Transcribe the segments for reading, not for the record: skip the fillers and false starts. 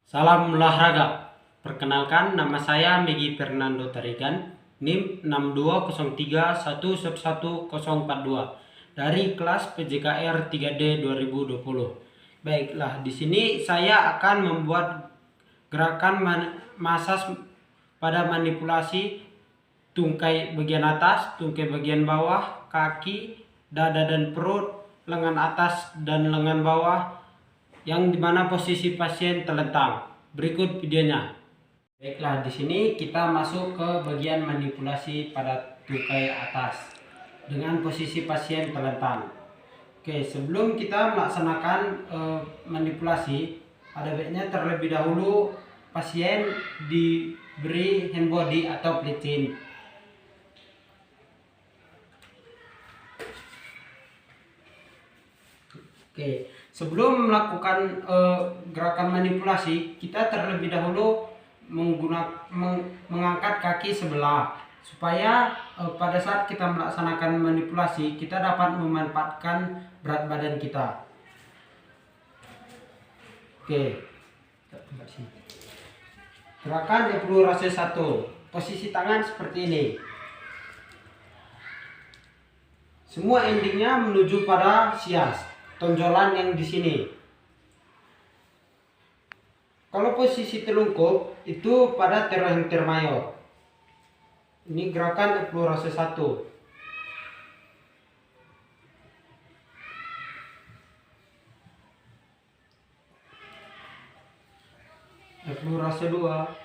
Salam olahraga. Perkenalkan, nama saya Megi Fernando Tarigan, NIM 6203111042 dari kelas PJKR 3D 2020. Baiklah, di sini saya akan membuat gerakan massage pada manipulasi tungkai bagian atas, tungkai bagian bawah, kaki, dada dan perut, lengan atas dan lengan bawah, yang dimana posisi pasien terlentang. Berikut videonya. Baiklah, di sini kita masuk ke bagian manipulasi pada tungkai atas dengan posisi pasien terlentang. Oke, sebelum kita melaksanakan manipulasi, ada baiknya terlebih dahulu pasien diberi hand body atau pletin. Oke, sebelum melakukan gerakan manipulasi, kita terlebih dahulu mengangkat kaki sebelah supaya pada saat kita melaksanakan manipulasi kita dapat memanfaatkan berat badan kita. Oke, gerakan eksplorasi 1. Posisi tangan seperti ini. Semua endingnya menuju pada sias. Tonjolan yang di sini. Kalau posisi telungkup itu pada terhenti mayor. Ini gerakan eksplorasi 1. Eksplorasi 2.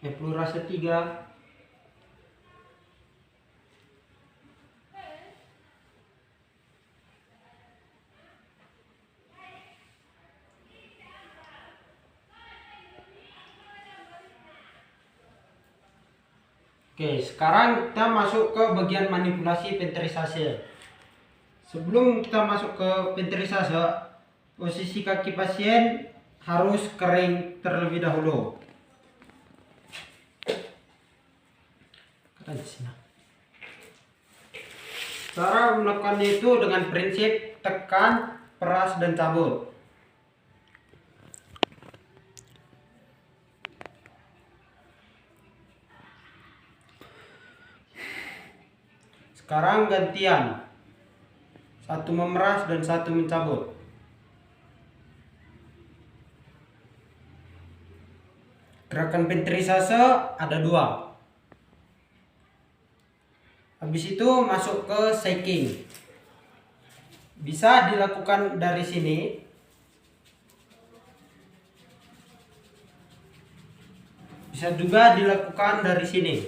Eksplorasi 3. Oke, sekarang kita masuk ke bagian manipulasi ventrisase. Sebelum kita masuk ke ventrisase, posisi kaki pasien harus kering terlebih dahulu. Cara melakukannya itu dengan prinsip tekan, peras, dan cabut. Sekarang gantian, satu memeras dan satu mencabut. Gerakan ventrisase ada 2. Habis itu masuk ke shaking. Bisa dilakukan dari sini. Bisa juga dilakukan dari sini.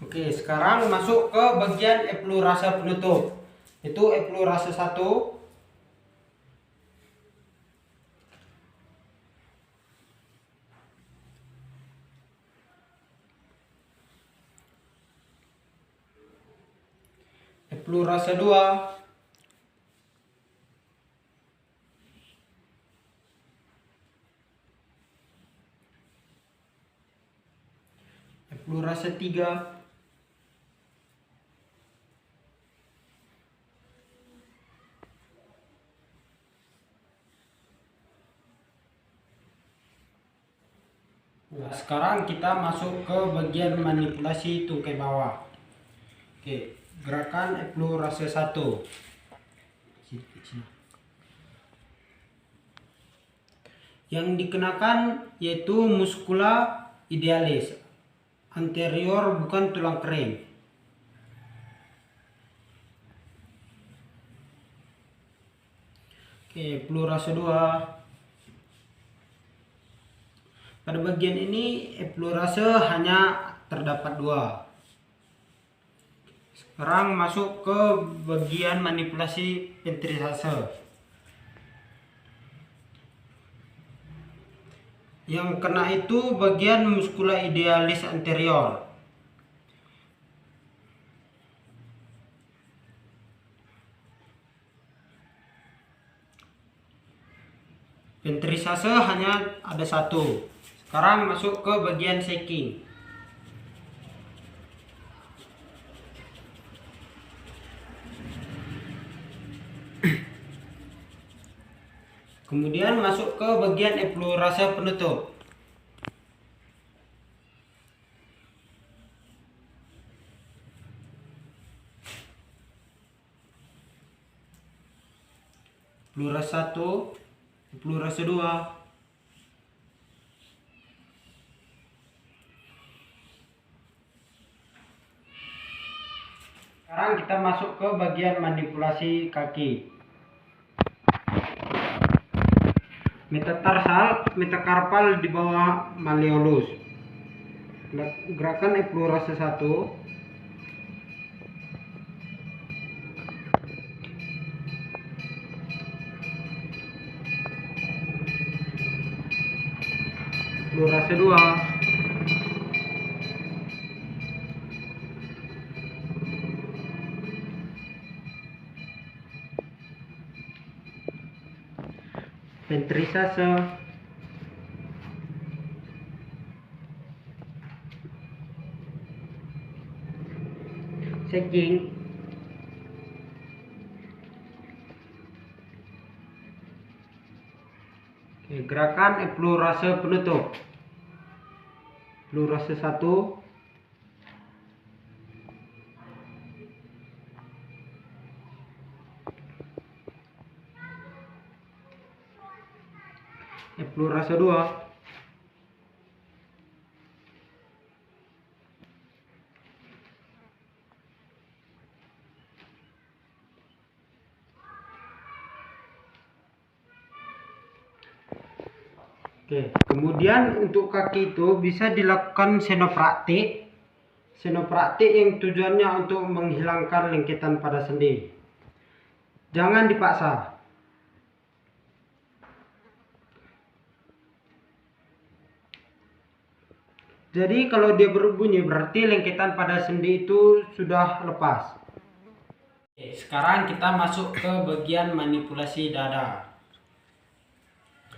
Oke, sekarang masuk ke bagian eksplorasi penutup. Itu eksplorasi 1. Eksplorasi 2. Eksplorasi 3. Nah, sekarang kita masuk ke bagian manipulasi tungkai bawah. Oke, gerakan eksplorasi 1. Yang dikenakan yaitu muskula idealis anterior, bukan tulang kering. Oke, eksplorasi 2. Pada bagian ini eksplorasi hanya terdapat 2. Sekarang masuk ke bagian manipulasi ventrisase. Yang kena itu bagian muskula idealis anterior. Ventrisase ventrisase hanya ada satu. Sekarang masuk ke bagian shaking. Kemudian masuk ke bagian eksplorasi penutup. Eksplorasi 1, eksplorasi 2. Sekarang kita masuk ke bagian manipulasi kaki. Metatarsal, metakarpal di bawah malleolus. Gerakan eksplorasi 1. Eksplorasi 2. Ventrisase. Shaking. Gerakan eksplorasi penutup. Eksplorasi 1. Eksplorasi 2. Oke, kemudian untuk kaki itu bisa dilakukan senopraktik. Senopraktik yang tujuannya untuk menghilangkan lengketan pada sendi. Jangan dipaksa. Jadi kalau dia berbunyi berarti lengketan pada sendi itu sudah lepas. Oke, sekarang kita masuk ke bagian manipulasi dada.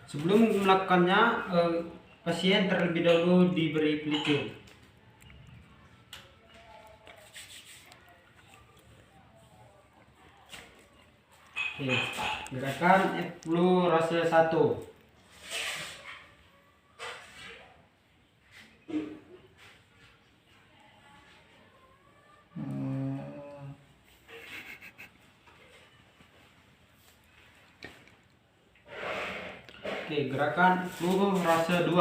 Sebelum melakukannya, pasien terlebih dahulu diberi pelipin. Oke, gerakan eksplorasi 1. Oke, gerakan eksplorasi 2.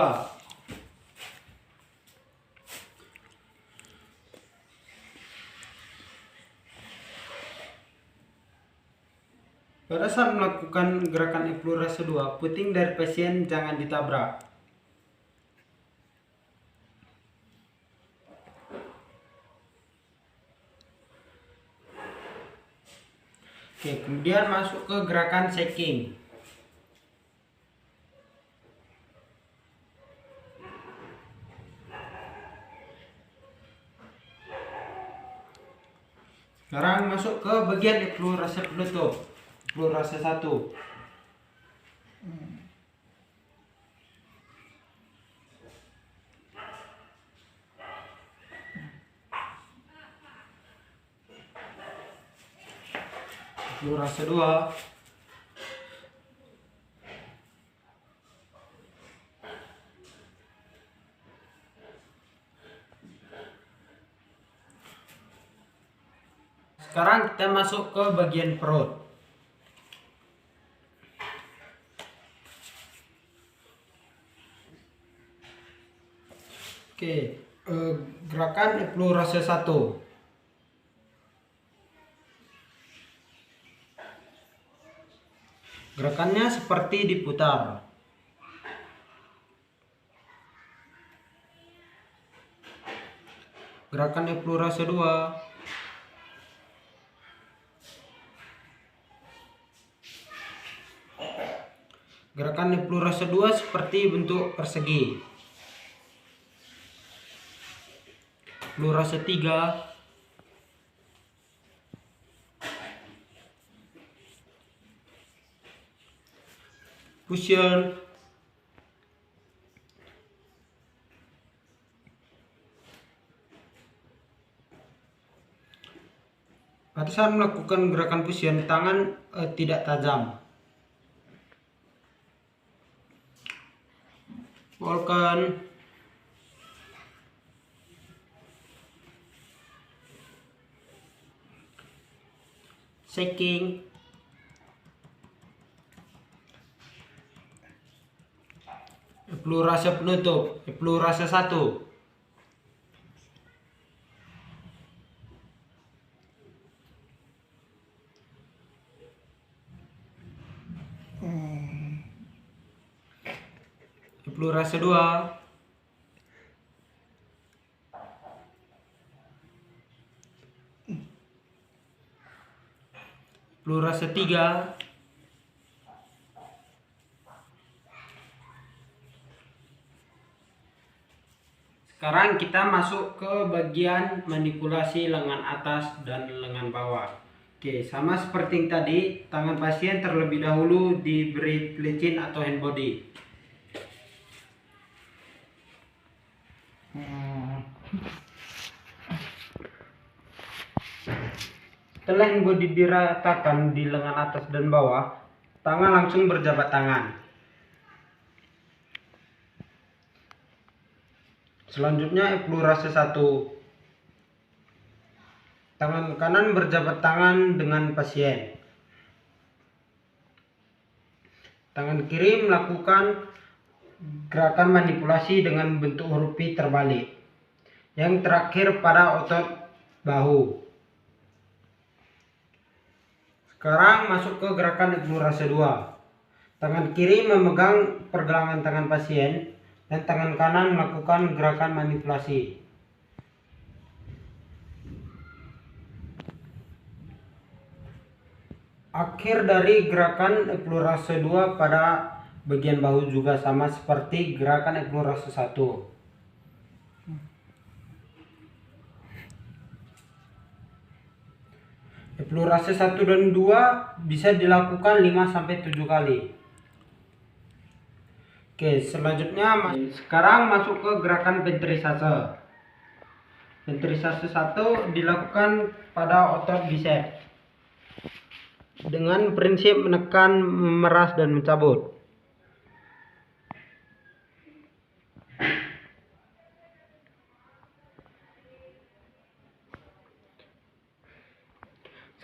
Pada saat melakukan gerakan eksplorasi 2, puting dari pasien jangan ditabrak. Oke, kemudian masuk ke gerakan shaking. Sekarang masuk ke bagian eksplorasi penutup. Eksplorasi 1. Eksplorasi 2. Sekarang kita masuk ke bagian perut. Oke, gerakan eksplorasi 1. Gerakannya seperti diputar. Gerakan eksplorasi 2. Gerakan eksplorasi 2 seperti bentuk persegi. Eksplorasi 3. Fusion. Pada saat melakukan gerakan push-up, tangan tidak tajam. Volkan. Shaking. Plurase penutup. Plurase 1. Plurase 2. Plurase 3. Sekarang kita masuk ke bagian manipulasi lengan atas dan lengan bawah. Oke, sama seperti yang tadi, tangan pasien terlebih dahulu diberi pelicin atau hand body. Setelah hand body diratakan di lengan atas dan bawah, tangan langsung berjabat tangan. Selanjutnya plurase 1. Tangan kanan berjabat tangan dengan pasien. Tangan kiri melakukan gerakan manipulasi dengan bentuk huruf V terbalik. Yang terakhir pada otot bahu. Sekarang masuk ke gerakan plurase 2. Tangan kiri memegang pergelangan tangan pasien dan tangan kanan melakukan gerakan manipulasi. Akhir dari gerakan plurase 2 pada bagian bahu juga sama seperti gerakan plurase 1. Plurase 1 dan 2 bisa dilakukan 5-7 kali. Oke, selanjutnya sekarang masuk ke gerakan ventrisase. Ventrisase 1 dilakukan pada otot bicep dengan prinsip menekan, memeras, dan mencabut.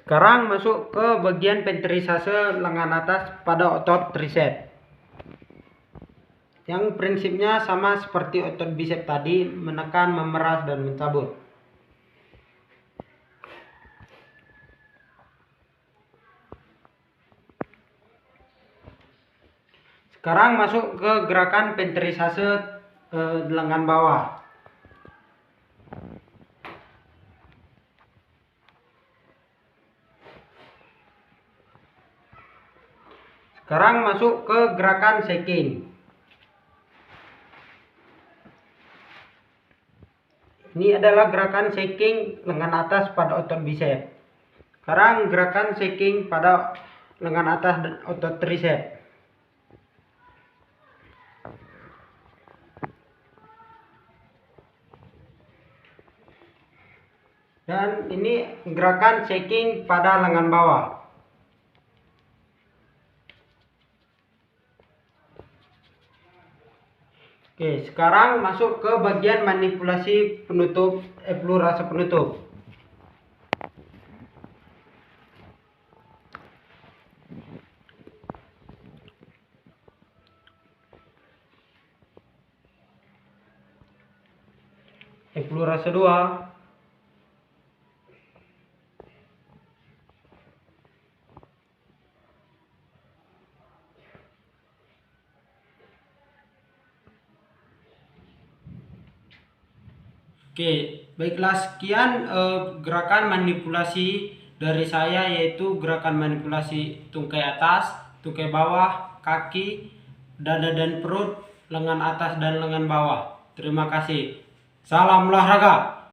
Sekarang masuk ke bagian ventrisase lengan atas pada otot tricep. Yang prinsipnya sama seperti otot bicep tadi, menekan, memeras, dan mencabut. Sekarang masuk ke gerakan ventrisase lengan bawah. Sekarang masuk ke gerakan shaking. Ini adalah gerakan shaking lengan atas pada otot bicep. Sekarang gerakan shaking pada lengan atas dan otot tricep. Dan ini gerakan shaking pada lengan bawah. Oke, sekarang masuk ke bagian manipulasi penutup, plurase penutup. Plurase 2. Oke, baiklah, sekian gerakan manipulasi dari saya, yaitu gerakan manipulasi tungkai atas, tungkai bawah, kaki, dada dan perut, lengan atas dan lengan bawah. Terima kasih. Salam olahraga.